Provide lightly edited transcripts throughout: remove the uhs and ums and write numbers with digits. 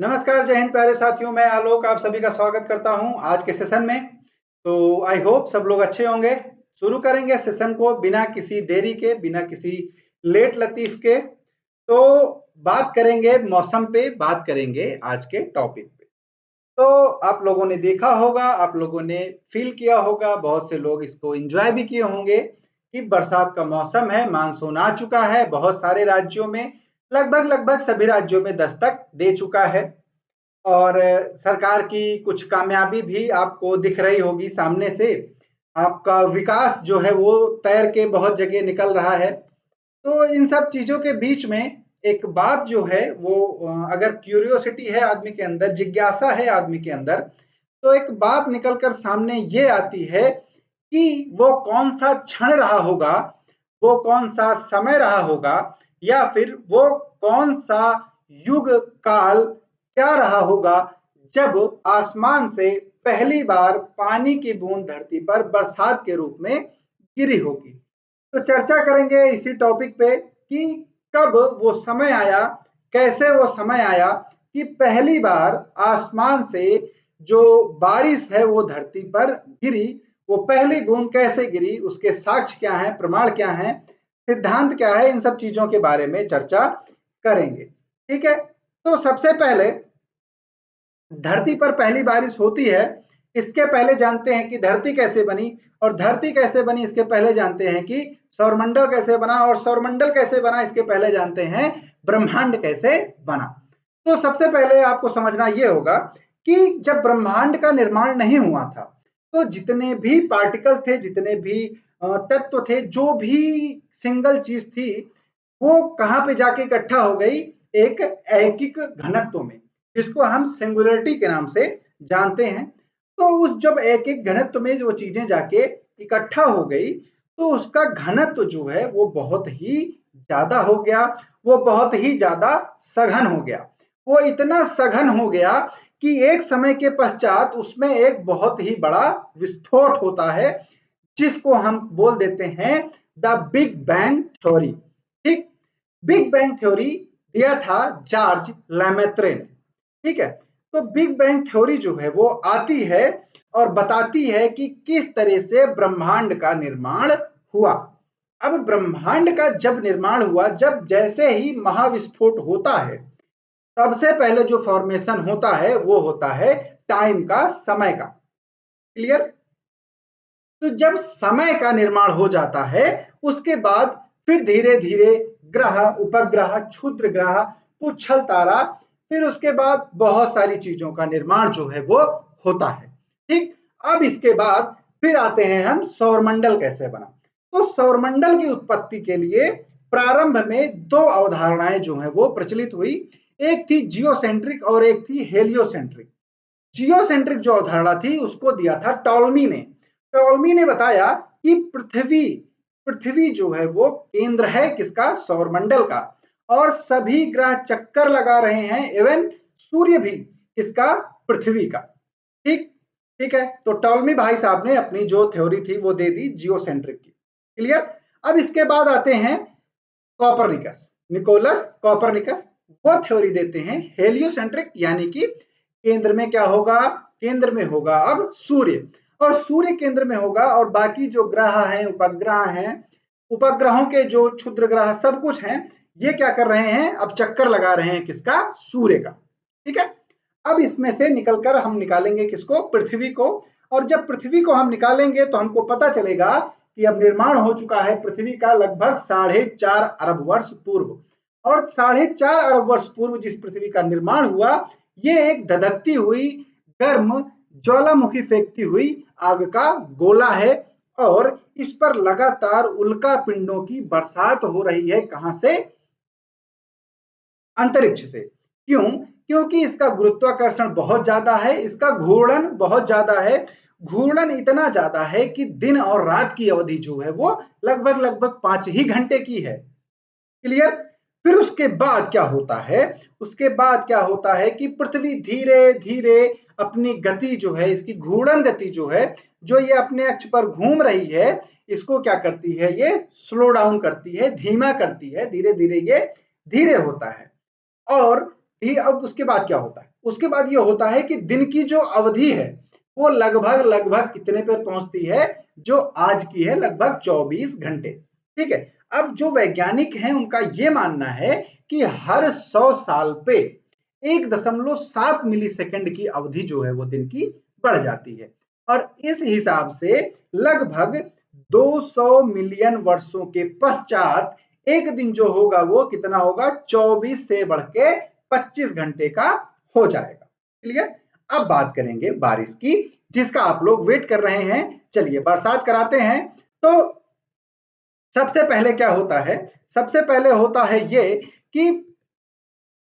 नमस्कार, जय हिंद प्यारे साथियों। मैं आलोक आप सभी का स्वागत करता हूं आज के सेशन में। तो आई होप सब लोग अच्छे होंगे। शुरू करेंगे सेशन को बिना किसी देरी के, बिना किसी लेट लतीफ के। तो बात करेंगे मौसम पे, बात करेंगे आज के टॉपिक पे। तो आप लोगों ने देखा होगा, आप लोगों ने फील किया होगा, बहुत से लोग इसको एंजॉय भी किए होंगे कि बरसात का मौसम है, मानसून आ चुका है। बहुत सारे राज्यों में, लगभग लगभग सभी राज्यों में दस्तक दे चुका है। और सरकार की कुछ कामयाबी भी आपको दिख रही होगी सामने से। आपका विकास जो है वो तैर के बहुत जगह निकल रहा है। तो इन सब चीज़ों के बीच में एक बात जो है वो अगर क्यूरियोसिटी है आदमी के अंदर, जिज्ञासा है आदमी के अंदर, तो एक बात निकल कर सामने ये आती है कि वो कौन-सा क्षण रहा होगा, वो कौन-सा समय रहा होगा, या फिर वो कौन-सा युग काल क्या रहा होगा जब आसमान से पहली बार पानी की बूंद धरती पर बरसात के रूप में गिरी होगी। तो चर्चा करेंगे इसी टॉपिक पे कि कब वो समय आया, कैसे वो समय आया कि पहली बार आसमान से जो बारिश है वो धरती पर गिरी। वो पहली बूंद कैसे गिरी, उसके साक्ष्य क्या हैं, प्रमाण क्या हैं, सिद्धांत क्या है, इन सब चीजों के बारे में चर्चा करेंगे। ठीक है। तो सबसे पहले धरती पर पहली बारिश होती है, इसके पहले जानते हैं कि धरती कैसे बनी। और धरती कैसे बनी इसके पहले जानते हैं कि सौरमंडल कैसे बना। और सौरमंडल कैसे बना इसके पहले जानते हैं ब्रह्मांड कैसे बना। तो सबसे पहले आपको समझना यह होगा कि जब ब्रह्मांड का निर्माण नहीं हुआ था, तो जितने भी पार्टिकल थे, जितने भी तत्व थे, जो भी सिंगल चीज थी, वो कहाँ पे जाके इकट्ठा हो गई, एक ऐकिक घनत्व में, जिसको हम सिंगुलरिटी के नाम से जानते हैं। तो उस जब एक एक घनत्व में वो चीजें जाके इकट्ठा हो गई, तो उसका घनत्व जो है वो बहुत ही ज्यादा हो गया, वो बहुत ही ज्यादा सघन हो गया। वो इतना सघन हो गया कि एक समय के पश्चात उसमें एक बहुत ही बड़ा विस्फोट होता है, जिसको हम बोल देते हैं द बिग बैंग थ्योरी। ठीक। बिग बैंग थ्योरी दिया था जॉर्ज लैमेत्रे ने। ठीक है। तो बिग बैंग थ्योरी जो है वो आती है और बताती है कि किस तरह से ब्रह्मांड का निर्माण हुआ। अब ब्रह्मांड का जब निर्माण हुआ, जब जैसे ही महाविस्फोट होता है, सबसे पहले जो फॉर्मेशन होता है वो होता है टाइम का, समय का। क्लियर। तो जब समय का निर्माण हो जाता है, उसके बाद फिर धीरे धीरे ग्रह, उपग्रह, क्षुद्र ग्रह, पुच्छल तारा, फिर उसके बाद बहुत सारी चीजों का निर्माण जो है वो होता है। ठीक। अब इसके बाद फिर आते हैं हम सौरमंडल कैसे बना। तो सौरमंडल की उत्पत्ति के लिए प्रारंभ में दो अवधारणाएं जो है वो प्रचलित हुई। एक थी जियोसेंट्रिक और एक थी हेलियोसेंट्रिक। जियोसेंट्रिक जो अवधारणा थी उसको दिया था टॉलमी ने। टॉलमी ने बताया कि पृथ्वी पृथ्वी जो है वो केंद्र है किसका, सौरमंडल का। और सभी ग्रह चक्कर लगा रहे हैं, इवन सूर्य भी किसका, पृथ्वी का। ठीक। ठीक है। तो टॉलमी भाई साहब ने अपनी जो थ्योरी थी वो दे दी जियोसेंट्रिक की। क्लियर। अब इसके बाद आते हैं कॉपरनिकस, निकोलस कॉपरनिकस। वो थ्योरी देते हैं हेलियोसेंट्रिक, यानी कि केंद्र में क्या होगा, केंद्र में होगा अब सूर्य, और सूर्य केंद्र में होगा, और बाकी जो ग्रह हैं, उपग्रह हैं, उपग्रहों के जो क्षुद्र ग्रह सब कुछ हैं, ये क्या कर रहे हैं, अब चक्कर लगा रहे हैं किसका, सूर्य का। ठीक है। अब इसमें से निकलकर हम निकालेंगे किसको, पृथ्वी को। और जब पृथ्वी को हम निकालेंगे तो हमको पता चलेगा कि अब निर्माण हो चुका है पृथ्वी का लगभग 4.5 अरब वर्ष पूर्व। और 4.5 अरब वर्ष पूर्व जिस पृथ्वी का निर्माण हुआ, ये एक धधकती हुई, गर्म, ज्वालामुखी फेंकती हुई आग का गोला है। और इस पर लगातार उल्का पिंडों की बरसात हो रही है। कहां से, अंतरिक्ष से। क्यों, क्योंकि इसका गुरुत्वाकर्षण बहुत ज्यादा है, इसका घूर्णन बहुत ज्यादा है। घूर्णन इतना ज्यादा है कि दिन और रात की अवधि जो है वो लगभग लगभग 5 ही घंटे की है। क्लियर। फिर उसके बाद क्या होता है, उसके बाद क्या होता है कि पृथ्वी धीरे धीरे अपनी गति जो है, इसकी घूर्णन गति जो है, जो ये अपने अक्ष पर घूम रही है, इसको क्या करती है, ये स्लो डाउन करती है, धीमा करती है, धीरे धीरे ये धीरे होता है। और अब उसके बाद क्या होता है, उसके बाद ये होता है कि दिन की जो अवधि है वो लगभग लगभग कितने पर पहुंचती है, जो आज की है लगभग 24 घंटे। ठीक है, अब जो वैज्ञानिक हैं उनका ये मानना है कि हर 100 साल पे 1.7 मिली सेकंड की अवधि जो है वो दिन की बढ़ जाती है, और इस हिसाब से लगभग 200 मिलियन वर्षों के पश्चात एक दिन जो होगा वो कितना होगा, 24 से बढ़ के 25 घंटे का हो जाएगा। क्लियर। अब बात करेंगे बारिश की, जिसका आप लोग वेट कर रहे हैं। चलिए बरसात कराते हैं। तो सबसे पहले क्या होता है, सबसे पहले होता है ये कि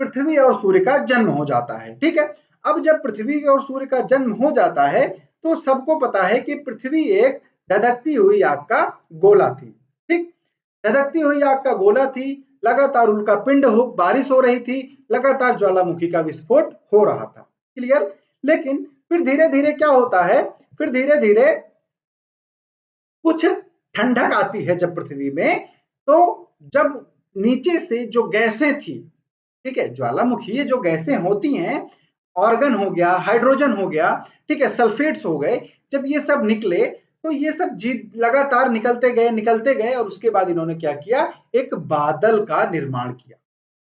पृथ्वी और सूर्य का जन्म हो जाता है। ठीक है, अब जब पृथ्वी और सूर्य का जन्म हो जाता है तो सबको पता है कि पृथ्वी एक धधकती हुई आग का गोला थी। ठीक, धधकती हुई आग का गोला थी, लगातार उल्का पिंड हो, बारिश हो रही थी, लगातार ज्वालामुखी का विस्फोट हो रहा था। क्लियर। लेकिन फिर धीरे धीरे क्या होता है, फिर धीरे धीरे कुछ ठंडक आती है जब पृथ्वी में, तो जब नीचे से जो गैसें थी, ठीक है, ज्वालामुखी ये जो गैसें होती हैं, ऑर्गन हो गया, हाइड्रोजन हो गया, ठीक है, सल्फेट्स हो गए, जब ये सब निकले तो ये सब लगातार निकलते गए और उसके बाद इन्होंने क्या किया, एक बादल का निर्माण किया।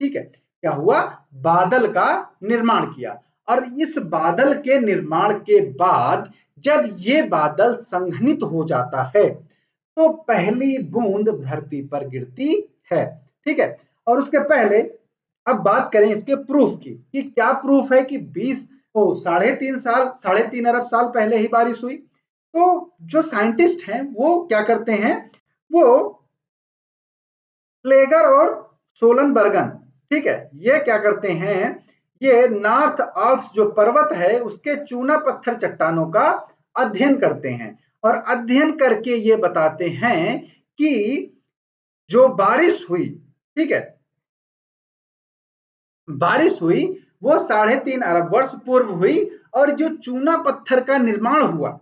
ठीक है, क्या हुआ, बादल का निर्माण किया, और इस बादल के निर्माण के बाद जब ये बादल संघनित हो जाता है तो पहली बूंद धरती पर गिरती है। ठीक है, और उसके पहले अब बात करें इसके प्रूफ की, कि क्या प्रूफ है कि 3.5 अरब साल पहले ही बारिश हुई। तो जो साइंटिस्ट हैं वो क्या करते हैं, वो स्लेगर और सोलनबर्गन, ठीक है, ये क्या करते हैं, ये नॉर्थ आल्प्स जो पर्वत है उसके चूना पत्थर चट्टानों का अध्ययन करते हैं, और अध्ययन करके ये बताते हैं कि जो बारिश हुई, ठीक है, बारिश हुई वो 3.5 अरब वर्ष पूर्व हुई, और जो चूना पत्थर का निर्माण हुआ,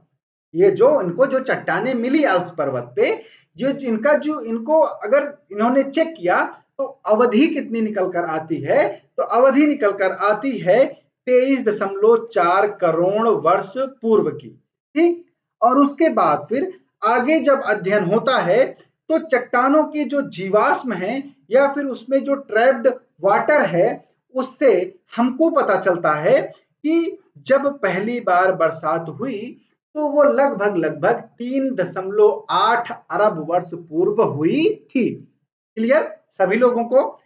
ये जो इनको जो चट्टाने मिली आल्प्स पर्वत पे, जो इनका जो इनको अगर इन्होंने चेक किया तो अवधि कितनी निकल कर आती है, तो अवधि निकल कर आती है 23.4 करोड़ वर्ष पूर्व की। ठीक, और उसके बाद फिर आगे जब अध्ययन होता है तो चट्टानों के जो जीवाश्म है या फिर उसमें जो ट्रैप्ड वाटर है, उससे हमको पता चलता है कि जब पहली बार बरसात हुई तो वो लगभग लगभग 3.8 अरब वर्ष पूर्व हुई थी। क्लियर सभी लोगों को।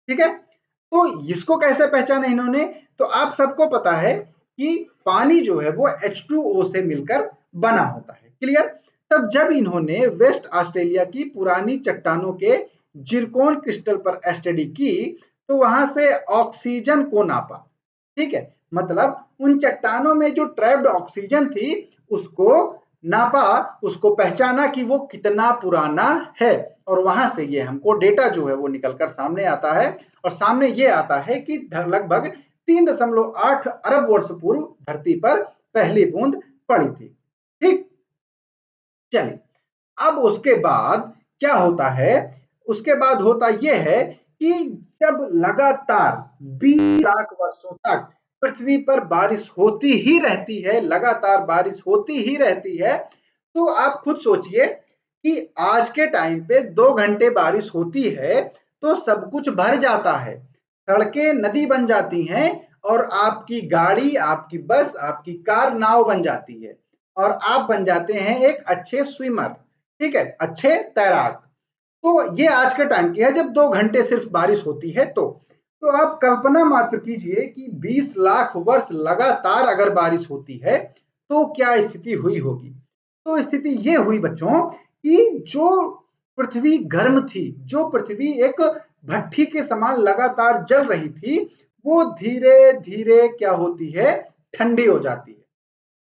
ठीक है, तो इसको कैसे पहचाना इन्होंने, तो आप सबको पता है कि पानी जो है वो H2O से मिलकर बना होता है। क्लियर। तब जब इन्होंने वेस्ट ऑस्ट्रेलिया की पुरानी चट्टानों के जिरकोन क्रिस्टल पर स्टडी की तो वहां से ऑक्सीजन को नापा। ठीक है, मतलब उन चट्टानों में जो ट्रैप्ड ऑक्सीजन थी उसको नापा, उसको पहचाना कि वो कितना पुराना है, और वहां से ये हमको डेटा जो है वो निकलकर सामने आता है, और सामने ये आता है कि लगभग 3.8 अरब वर्ष पूर्व धरती पर पहली बूंद पड़ी थी। ठीक, चलिए अब उसके बाद क्या होता है, उसके बाद होता यह है कि जब लगातार 20 लाख वर्षों तक पृथ्वी पर बारिश होती ही रहती है, लगातार बारिश होती ही रहती है, तो आप खुद सोचिए कि आज के टाइम पे 2 घंटे बारिश होती है तो सब कुछ भर जाता है, सड़कें नदी बन जाती हैं, और आपकी गाड़ी, आपकी बस, आपकी कार नाव बन जाती है, और आप बन जाते हैं एक अच्छे स्विमर। ठीक है, अच्छे तैराक। तो ये आज के टाइम की है जब 2 घंटे सिर्फ बारिश होती है। तो आप कल्पना मात्र कीजिए कि 20 लाख वर्ष लगातार अगर बारिश होती है तो क्या स्थिति हुई होगी। तो स्थिति ये हुई बच्चों कि जो पृथ्वी गर्म थी, जो पृथ्वी एक भट्ठी के समान लगातार जल रही थी, वो धीरे धीरे क्या होती है, ठंडी हो जाती है।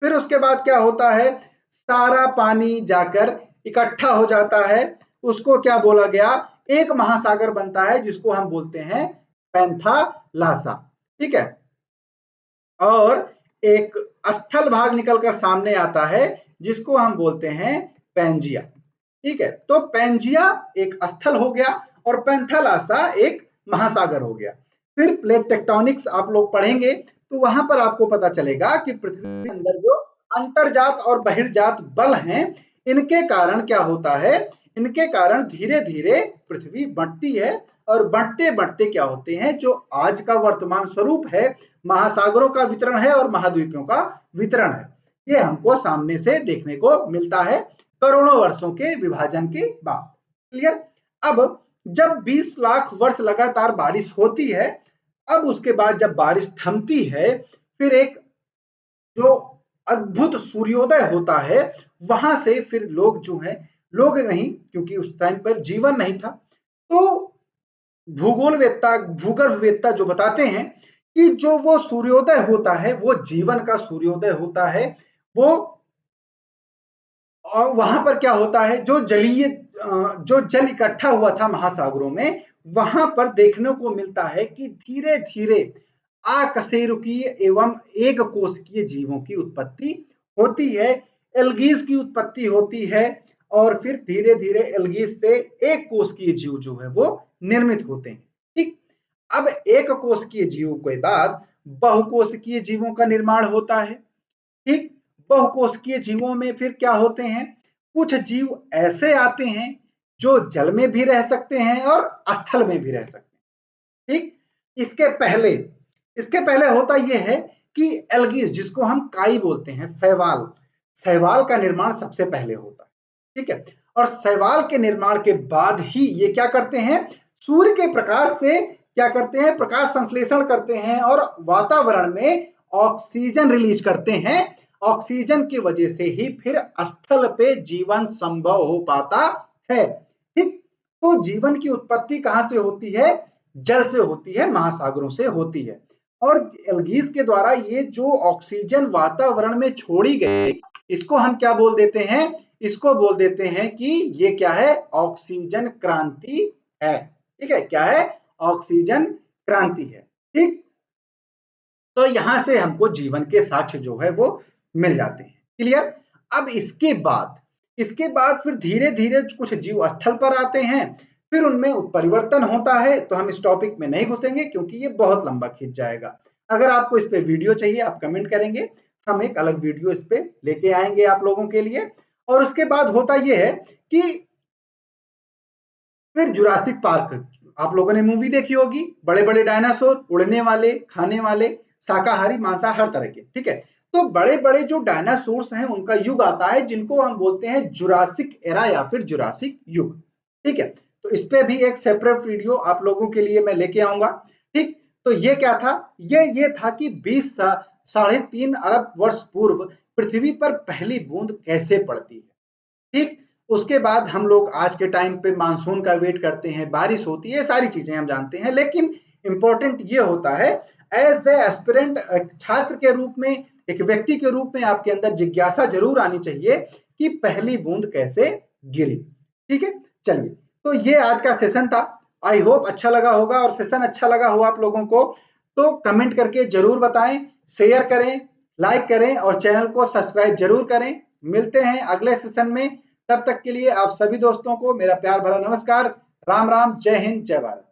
फिर उसके बाद क्या होता है, सारा पानी जाकर इकट्ठा हो जाता है, उसको क्या बोला गया, एक महासागर बनता है जिसको हम बोलते हैं पैंथालासा। ठीक है, और एक स्थल भाग निकलकर सामने आता है जिसको हम बोलते हैं पैंजिया। ठीक है, तो पैंजिया एक स्थल हो गया और पैंथालासा एक महासागर हो गया। फिर प्लेट टेक्टोनिक्स आप लोग पढ़ेंगे तो वहां पर आपको पता चलेगा कि पृथ्वी के अंदर जो अंतर्जात और बहिर्जात बल हैं, इनके कारण क्या होता है, इनके कारण धीरे धीरे पृथ्वी बढ़ती है और बढ़ते बढ़ते क्या होते हैं, जो आज का वर्तमान स्वरूप है, महासागरों का वितरण है और महाद्वीपों का वितरण है, ये हमको सामने से देखने को मिलता है करोड़ों वर्षों के विभाजन के बाद। क्लियर। अब जब 20 लाख वर्ष लगातार बारिश होती है, अब उसके बाद जब बारिश थमती है, फिर एक जो अद्भुत सूर्योदय होता है, वहां से फिर लोग जो है, लोग नहीं क्योंकि उस टाइम पर जीवन नहीं था, तो भूगोलवेत्ता भूगर्भवेत्ता जो बताते हैं कि जो वो सूर्योदय होता है वो जीवन का सूर्योदय होता है। वो और वहां पर क्या होता है, जो जलीय जो जल इकट्ठा हुआ था महासागरों में, वहां पर देखने को मिलता है कि धीरे धीरे अकशेरुकीय एवं एक कोशिकीय जीवों की उत्पत्ति होती है, एल्गीज की उत्पत्ति होती है और फिर धीरे धीरे एल्गीज से एक कोशिकीय जीव जो है वो निर्मित होते हैं। ठीक। अब एक कोशिकीय जीव के बाद बहुकोशिकीय जीवों का निर्माण होता है। ठीक। बहुकोशिकीय जीवों में फिर क्या होते हैं, कुछ जीव ऐसे आते हैं जो जल में भी रह सकते हैं और स्थल में भी रह सकते हैं। ठीक। इसके पहले होता यह है कि एल्गीज, जिसको हम काई बोलते हैं, शैवाल, शैवाल का निर्माण सबसे पहले होता है। ठीक है। और शैवाल के निर्माण के बाद ही ये क्या करते हैं, सूर्य के प्रकाश से क्या करते हैं, प्रकाश संश्लेषण करते हैं और वातावरण में ऑक्सीजन रिलीज करते हैं। ऑक्सीजन की वजह से ही फिर स्थल पे जीवन संभव हो पाता है। ठीक। तो जीवन की उत्पत्ति कहां से होती है, जल से होती है, महासागरों से होती है। और एल्गीज के द्वारा ये जो ऑक्सीजन वातावरण में छोड़ी गई, इसको हम क्या बोल देते हैं, इसको बोल देते हैं कि ये क्या है, ऑक्सीजन क्रांति है। ठीक है, क्या है, ऑक्सीजन क्रांति है। ठीक। तो यहां से हमको जीवन के साक्ष्य जो है वो मिल जाते हैं। क्लियर। अब इसके बाद फिर धीरे धीरे कुछ जीव स्थल पर आते हैं, फिर उनमें उत्परिवर्तन होता है। तो हम इस टॉपिक में नहीं घुसेंगे क्योंकि ये बहुत लंबा खींच जाएगा। अगर आपको इस पे वीडियो चाहिए आप कमेंट करेंगे, हम एक अलग वीडियो इस पे लेके आएंगे आप लोगों के लिए। और उसके बाद होता यह है कि फिर जुरासिक पार्क, आप लोगों ने मूवी देखी होगी, बड़े बड़े डायनासोर, उड़ने वाले, खाने वाले, शाकाहारी मांसाहार हर तरह के। ठीक है। तो बड़े बड़े जो डायनासोर्स हैं उनका युग आता है, जिनको हम बोलते हैं जुरासिक एरा या फिर जुरासिक युग। ठीक है। तो इस पे भी एक सेपरेट वीडियो आप लोगों के लिए मैं लेके आऊंगा। ठीक। तो ये क्या था, ये था कि 20.5 अरब वर्ष पूर्व पृथ्वी पर पहली बूंद कैसे पड़ती है। ठीक। उसके बाद हम लोग आज के टाइम पे मानसून का वेट करते हैं, बारिश होती है, सारी चीजें हम जानते हैं। लेकिन इंपॉर्टेंट ये होता है, एज ए एस्पिरेंट, छात्र के रूप में, एक व्यक्ति के रूप में आपके अंदर जिज्ञासा जरूर आनी चाहिए कि पहली बूंद कैसे गिरी। ठीक है। चलिए, तो ये आज का सेशन था। आई होप अच्छा लगा होगा, और सेशन अच्छा लगा हो आप लोगों को तो कमेंट करके जरूर बताएं, शेयर करें, लाइक करें और चैनल को सब्सक्राइब जरूर करें। मिलते हैं अगले सेशन में, तब तक के लिए आप सभी दोस्तों को मेरा प्यार भरा नमस्कार। राम राम, जय हिंद, जय भारत।